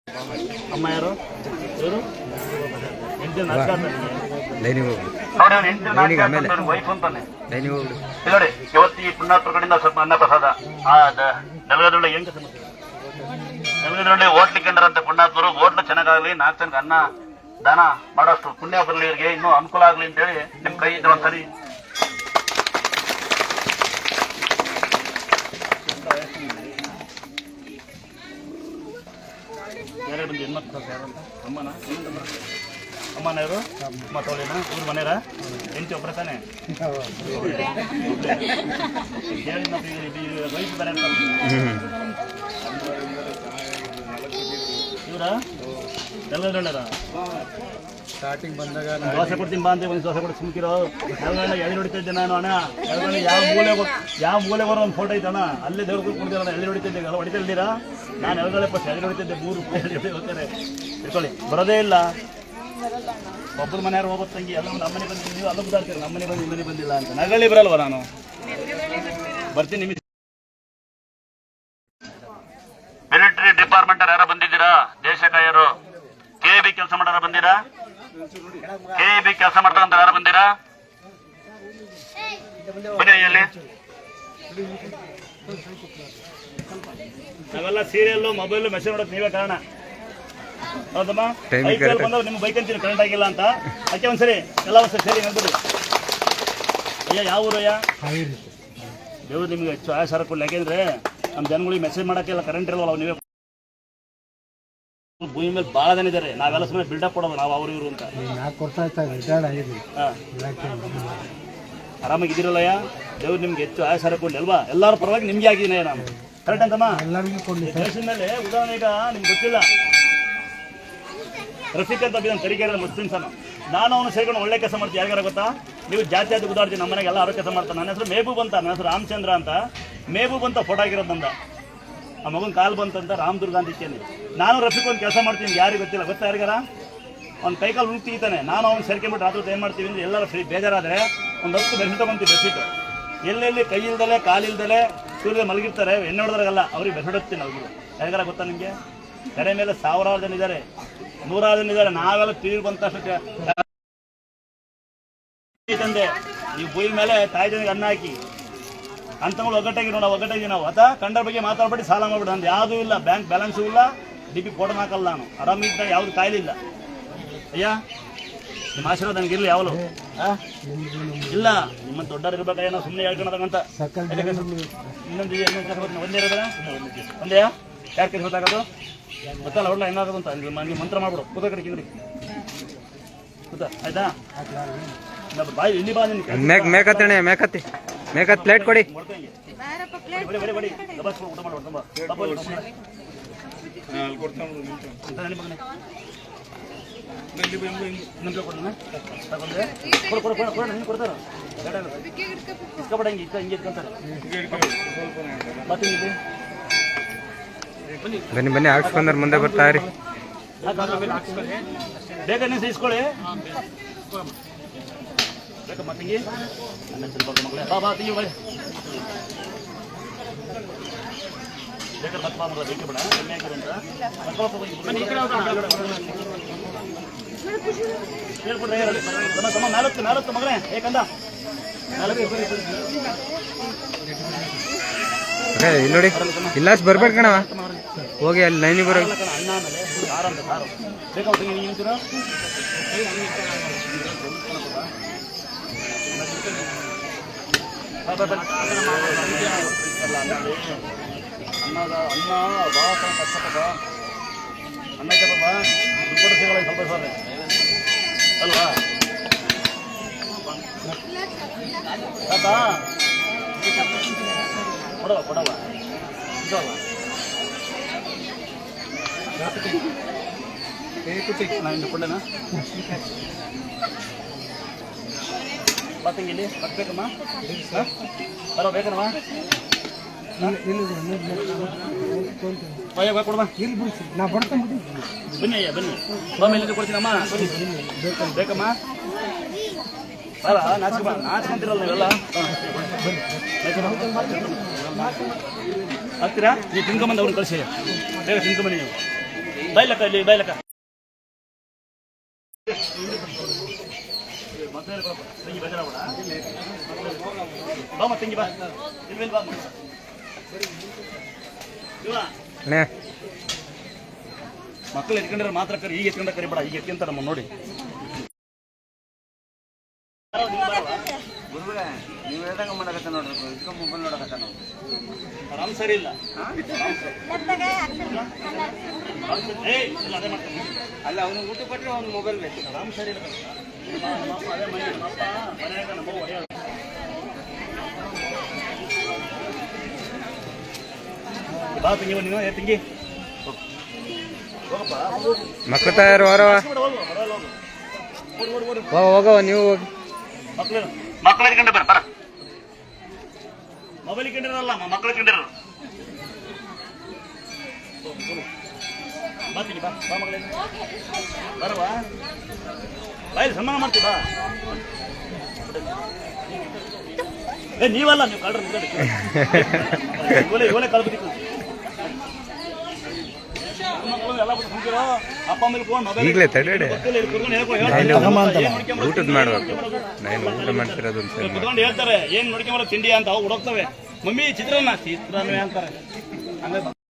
ಅಮ್ಮ ಯಾರು ಇವರು ವೈಫ್ ಅಂತಾನೆ ನೋಡಿ. ಇವತ್ತು ಈ ಪುಣ್ಯಾತ್ಮರ ಕಡೆಯಿಂದ ಸ್ವಲ್ಪ ಅನ್ನಪ್ರಸಾದ ನೆಲಗದ್ರಲ್ಲಿ ಹೆಂಗ ನೆಲಗದ್ರಲ್ಲಿ ಹೋಟ್ಲು ಕಂಡ್ರಂತೆ ಪುಣ್ಯಾತ್ಮರು ಹೋಟ್ಲು ಚೆನ್ನಾಗಾಗ್ಲಿ 4 ಜನಕ್ಕೆ ಅನ್ನ ದಾನ ಮಾಡೋಷ್ಟು ಪುಣ್ಯ ಬರಲಿ, ಇವರಿಗೆ ಇನ್ನೂ ಅನುಕೂಲ ಆಗ್ಲಿ ಅಂತೇಳಿ ನಿಮ್ ಕೈ ಇದ್ರೆ ಒಂದ್ಸರಿ ಯಾರೇ ಬಂದು ಹೆಣ್ಮಕ್ಳು ಯಾರಂತ ಅಮ್ಮನ ಅಮ್ಮನ ಯಾರು ಅಮ್ಮ ತೋಳಿನ ಊರು ಮನೆಯರ ಹೆಂಚು ಒಬ್ಬರ ತಾನೆ ವಯಸ್ಸು ಬೇರೆ ಅಂತ ಇವರ ಎಲ್ಲ ಸ್ಟಾರ್ಟಿಂಗ್ ಬಂದಾಗ ದೋಸೆ ಕೊಡ್ತೀನಿ ಬಾ ಅಂತ ಒಂದು ದೋಸೆ ಕೊಟ್ಟು ಸುಮ್ಕಿರೋ ಎಳ್ಗಣ್ಣ ಎಳ್ಳು ಹೊಡಿತಿದ್ದೆ ನಾನು ಅಣ್ಣ. ಎಳ್ಗಣ್ಣ ಯಾವ ಮೂಲೆ ಬರೋ ಒಂದು ಫೋಟೋ ಐತಣ್ಣ, ಅಲ್ಲೇ ದೇವ್ರ ಕುಡ್ದಿಲ್ಲ ಎಳ್ಳು ಹೊಡಿತಿದ್ದೆ ಹೊಡಿತಿದ್ದೀರಾ. ನಾನು ಎಳ್ಗಡೆ ಫಸ್ಟ್ ಎಳ್ಳು ಹೊಡಿತಿದ್ದೆ 3 ರೂಪಾಯಿ ಹೋಗ್ತಾರೆ ಇಟ್ಕೊಳ್ಳಿ. ಬರೋದೇ ಇಲ್ಲ, ಒಬ್ಬರು ಮನೆಯವ್ರು ಹೋಗೋದು ತಂಗಿ ಎಲ್ಲ ಒಂದು ಅಮ್ಮನೆ ಬಂದಿದ್ದೀನಿ, ನೀವು ಅಲ್ಲ ಬುದಾಡ್ತೀರಿ ನಮ್ಮನೆ ಬಂದು ನಿಮ್ಮನೆ ಬಂದಿಲ್ಲ ಅಂತ. ನಗಳಿ ಬರಲ್ವ ನಾನು ಬರ್ತೀನಿ. ನಿಮಗೆ ಮಿಲಿಟರಿ ಡಿಪಾರ್ಟ್ಮೆಂಟ್ ಯಾರು ಬಂದಿದ್ದೀರಾ? ದೇಶ ಕಾಯರು KAB ಕೆಲಸ ಮಾಡೋರು ಬಂದಿರಾ? KAB ಕೆಲಸ ಮಾಡ್ತಾರಂತ ಯಾರು ಬಂದಿರಾ? ಬನ್ನಿ ಅಲ್ಲಿ. ನಾವೆಲ್ಲ ಸೀರಿಯಲ್ಲು ಮೊಬೈಲು ಮೆಸೇಜ್ ನೋಡೋಕೆ ನೀವೇ ಕಾರಣ ಹೌದಮ್ಮ. IPL ಬಂದವ್ರು ನಿಮ್ಮ ಬೈಕ್ ಅಂತೀರಿ ಕರೆಂಟ್ ಆಗಿಲ್ಲ ಅಂತ. ಅದಕ್ಕೆ ಒಂದ್ಸರಿ ಎಲ್ಲ ಒಂದ್ಸರಿ ಸೇರಿ ಹೇಳ್ಬಿಡಿ. ಅಯ್ಯ ಯಾವ ಊರು ಅಯ್ಯ? ದೇವ್ರು ನಿಮ್ಗೆ ಹೆಚ್ಚು ಆಯಾಸ ಕೊಡ್ಲಿ. ಯಾಕೆಂದ್ರೆ ನಮ್ಮ ಜನಗಳಿಗೆ ಮೆಸೇಜ್ ಮಾಡೋಕ್ಕೆಲ್ಲ ಕರೆಂಟ್ ಇರಲ್ಲ. ನೀವೇ ಭೂಮಿ ಮೇಲೆ ಭಾಳ ಜನ ಇದ್ದಾರೆ, ನಾವೆಲ್ಲ ಸುಮ್ಮನೆ ಬಿಲ್ಡಪ್ ಕೊಡೋದು ನಾವು ಅವ್ರು ಇವರು ಅಂತ. ಆರಾಮಾಗಿದ್ದೀರಲ್ಲಯ್ಯ, ದೇವ್ರು ನಿಮ್ಗೆ ಹೆಚ್ಚು ಆಯಾಸ ಕೊಡ್ಲಿ ಅಲ್ವಾ. ಎಲ್ಲರ ಪರವಾಗಿ ನಿಮ್ಗೆ ಆಗಿದ್ದೀನಿ ನಾನು ಕರೆಕ್ಟ್ ಅಂತಮ್ಮ. ದೇಶದ ಮೇಲೆ ಉದಾಹರಣೆ ಈಗ ನಿಮ್ಗೆ ಗೊತ್ತಿಲ್ಲ, ರಫೀಕ್ ಅಂತ ನಾನು ತರೀಕೆರೆ ಮುಸ್ಲಿಮ್ಸ್ ನಾನು ಅವನು ಸೇರ್ಕೊಂಡು ಒಳ್ಳೆ ಕೆಲಸ ಮಾಡ್ತೀನಿ. ಯಾರಿಗಾರ ಗೊತ್ತಾ? ನೀವು ಜಾತಿ ಜಾತಿ ಉದಾಡ್ತೀನಿ. ನಮ್ಮ ಮನೆಗೆ ಎಲ್ಲ ಆರೋಗ್ಯ ಕೆಲಸ ಮಾಡ್ತಾನೆ. ನನ್ನ ಹೆಸರು ಮೆಹಬೂಬ್ ಅಂತ, ನನ್ನ ಹೆಸರು ರಾಮಚಂದ್ರ ಅಂತ. ಮೆಹಬೂಬ್ ಅಂತ ಫೋಟೋ ಆಗಿರೋದು ನಂದ. ಆ ಮಗನ ಕಾಲು ಬಂತಂತ ರಾಮದುರ್ಗ ಅಂತ ಇದ್ದೇನೆ. ನಾನು ರಫೀಕ್ ಒಂದು ಕೆಲಸ ಮಾಡ್ತೀನಿ, ಯಾರಿಗೆ ಗೊತ್ತಿಲ್ಲ. ಗೊತ್ತಾ ಯಾರಿಗಾರ? ಅವ್ನು ಕೈಕಾಲು ಉಳ್ತೀತಾನೆ, ನಾನು ಅವ್ನು ಸೇರ್ಕೊಂಡ್ಬಿಟ್ಟು ರಾತ್ರಿ ಏನು ಮಾಡ್ತೀವಿ ಅಂದರೆ ಎಲ್ಲರೂ ಫ್ರೀ ಬೇಜಾರಾದರೆ ಒಂದು 10 ಬೆಡ್ಶೀಟ್ ತೊಗೊಂತೀವಿ. ಬೆಡ್ಶೀಟು ಎಲ್ಲೆಲ್ಲಿ ಕೈ ಇಲ್ದಲೆ ಕಾಲಿಲ್ದಲೆ ಸೂರ್ಯ ಮಲಗಿರ್ತಾರೆ, ಎಣ್ಣೆ ಹೊಡೆದ್ರಾಗಲ್ಲ ಅವ್ರಿಗೆ ಬೆಡ್ಶೀಟ್ ಹತ್ತೀನಿ. ಅವ್ರಿಗೆ ಯಾರಿಗಾರ ಗೊತ್ತಾ ನಿಮಗೆ? ಕೆರೆ ಮೇಲೆ 1000 ಜನ ಇದ್ದಾರೆ, 100 ಜನ ಇದ್ದಾರೆ. ನಾವೆಲ್ಲ ತೀರ್ ಬಂತಷ್ಟು ತಂದೆ ನೀವು ಬುಯ್ಯ ಮೇಲೆ ತಾಯಿ ಜನಿಗೆ ಅನ್ನ ಹಾಕಿ ಅಂತಗಳು ಒಗ್ಗಟ್ಟಾಗಿ ನೋಡ ಒಗ್ಗಟ್ಟಾಗಿ ನಾವು ಅದ ಕಂಡರ ಬಗ್ಗೆ ಮಾತಾಡ್ಬಿಟ್ಟು ಸಾಲ ಮಾಡ್ಬಿಟ್ಟು ಅಂದು ಯಾವುದೂ ಇಲ್ಲ. ಬ್ಯಾಂಕ್ ಬ್ಯಾಲೆನ್ಸು ಇಲ್ಲ, DP ಫೋಟೋನ ಹಾಕಲ್ಲ. ನಾನು ಆರಾಮಿದ್ದಾಗ ಯಾವ್ದು ಕಾಯಿಲೆ ಇಲ್ಲ. ಅಯ್ಯ ನಿಮ್ಮ ಆಶೀರ್ವಾದ ನನಗಿರಲಿ ಯಾವಲು ಇಲ್ಲ. ನಿಮ್ಮ ದೊಡ್ಡವ್ರು ಇರ್ಬೇಕಾಗ ನಾವು ಸುಮ್ಮನೆ ಹೇಳ್ಕೊಳದಂತ ಇನ್ನೊಂದು ಒಂದೇ ಇರೋದ ಒಂದೇ ಯಾರು ಕೈ ಗೊತ್ತಾಗೋದು ಗೊತ್ತಲ್ಲ. ಹೊಡ್ಲ ಹೆಂಗಾಗೋದು ಅಂತ ನೀವು ಮಂತ್ರ ಮಾಡ್ಬಿಡು. ಕೂತ ಕಡೆ ಕಿಂಗ್ರಿ ಕೂತ ಆಯ್ತಾ? ಬಾಯಿ ಇಲ್ಲಿ ಬಾ. ಮೇಕತ್ತಣೆ ಮೇಕತ್ತಿ ಮೇಕತ್ ಪ್ಲೇಟ್ ಕೊಡಿ. ಊಟ ಮಾಡ್ಬಿಡು ತುಂಬ ಕೊಡ್ತಾರ ಇಸ್ಕೊಬೇಡ. ಹಿಂಗೆ ಹಿಂಗೆ ಇಟ್ಕೊಂತಾರೆ. ಬನ್ನಿ ಬನ್ನಿ ಹಾಕ್ಸ್ಕೊಂಡ್ರೆ ಮುಂದೆ ಬರ್ತಾರಿ. ಬೇಗ ನೀವು ಇಸ್ಕೊಳ್ಳಿ. ಬೇಕಮ್ಮ ತಂಗಿ ಮಗಳೇ ಬಾ ಬಾ ತಂಗಿ ಬಾಯ್. ಬೇಕಾದ್ರೆ ಮತ್ತೆ ಮಗಳ ಬೇಕೆ ಬೇಡ ಎಣ್ಣೆ ಹಾಕಿರಂತ ಹೇಳ್ಕೊಡ್ರೆ ತಮ್ಮ 4 ಮಗನೇ ಏಕಂದ 4 ಇಲ್ಲಿ ನೋಡಿ. ಇಲ್ಲ ಬರ್ಬೇಡ ಕಣವ, ಹೋಗಿ ಅಲ್ಲಿ ಲೈನಿ ಬರೋ ಅನ್ನ ಆಮೇಲೆ ಸಾರು ಅಂತ ಸಾರು ಬೇಕಾ ತಂಗಿ ನೀವು ನಿಂತೀರ. ಅನ್ನ ಭಾಳ ಕಷ್ಟಪಟ್ಟ ಅನ್ನ ಐತಪ್ಪ. ದುಡ್ಡು ಸಿಗಲ್ಲ ಸ್ವಲ್ಪ ಸರ್ ಅಲ್ವಾ ಆತಾ ಕೊಡವ ಕೊಡವ ಇದಲ್ಲ ನಾನು ಕೊಡೇನಾ ಬತ್ತಂಗಿ ಇಲ್ಲಿ ಬತ್ತಬೇಕಮ್ಮ ಬರೋ ಬೇಕನಮ್ಮ ಕೊಡಮ್ಮ ನಾ ಬಡ್ತೇನೆ. ಬನ್ನಿ ಅಯ್ಯ ಬನ್ನಿ ಸ್ವಾಮಿ ಕೊಡ್ತೀನಮ್ಮ ಬೇಕಮ್ಮ. ಅಲ್ಲ ನಾಚ್ಕೊಂತಿರಲ್ಲ ನೀವೆಲ್ಲ ಹತ್ತಿರ ನೀವು ತಿನ್ಕೊಂಬಂದು ಅವ್ರನ್ನ ಕಳಿಸಿ ಬೇಗ ತಿನ್ಕೊಂಬನ್ನಿ ನೀವು. ಬೈಲಕ್ಕ ಇಲ್ಲಿ ಬೈಲಕ್ಕ ಬಾ ಮತ್ತೆ ತಂಗಿ ಬಾ ಇಲ್ಲಿ ಬಾ ಅಣ್ಣ ಮಕ್ಕಳು ಎತ್ಕೊಂಡಿರೋ ಮಾತ್ರ ಕರಿ ಈಗ ಎತ್ಕೊಂಡ ಕರಿಬೇಡ ಈಗ ಎತ್ಕೊಂತ ನಮ್ಮ ನೋಡಿ ನೀವು ಹೇಳ್ದಂಗ ಮಾಡಕತ್ತ ನೋಡ್ರಿ ಇಟ್ಕೊಂಡ್ ಮೊಬೈಲ್ ನೋಡಕತ್ತ ನಾವು ಆರಾಮ್ ಸರಿ ಇಲ್ಲ ಅದೇ ಮಾಡ್ತಾನೆ ಅಲ್ಲ ಅವನು ಊಟ ಕೊಟ್ಟರೆ ಅವ್ನು ಮೊಬೈಲ್ ಬೇಕು ಆರಾಮ್ ಸರಿ ಇಲ್ಲ ಅದೇ ಮನೆ ನಮ್ಮಪ್ಪ ಮನೆಯಾಗ ನಮ್ಮ ಹೊಡೆಯೋದು ಬಾ ತಂಗಿ ನೀನು ಏ ತಂಗಿ ಹೋಗಪ್ಪ ಮಕ್ಳು ತಯಾರು ಹೊರವ ಹೋಗವ ನೀವು ಹೋಗಿ ಮಕ್ಕಳು ಇಟ್ಕೊಂಡೆ ಬರ ಮೊಬೈಲ್ ಇಟ್ಕೊಂಡಿರಲ್ಲ ಮಕ್ಕಳು ಇಟ್ಕೊಂಡಿರೋ ಬರ್ತೀನಿ ಬಾ ಬಾ ಮಗಳೇ ಬರವಾ ಬಾಯ್ ಸನ್ಮಾನ ಮಾಡ್ತೀವಿ ಬಾ ಏ ನೀವಲ್ಲ ನೀವು ಕಳ್ರ ಇವಲೇ ಕಳ್ಬಿಟ್ಟಿತ್ತು ಎಲ್ಲ ಬಿಟ್ಟು ಅಪ್ಪ ಮೇಲೆ ಈಗಲೇ ತಡೆಡೆ ಊಟದ ಮಾಡ್ಬೇಕು ನಾನು ಊಟ ಮಾಡ್ತಿರೋದು ಕುತ್ಕೊಂಡು ಹೇಳ್ತಾರೆ ಏನ್ ನೋಡ್ಕೊಂಬರೋ ತಿಂಡಿ ಅಂತ ಹುಡುಕ್ತವೆ ಮಮ್ಮಿ ಚಿತ್ರಾನ್ನ ಅಂತಾರೆ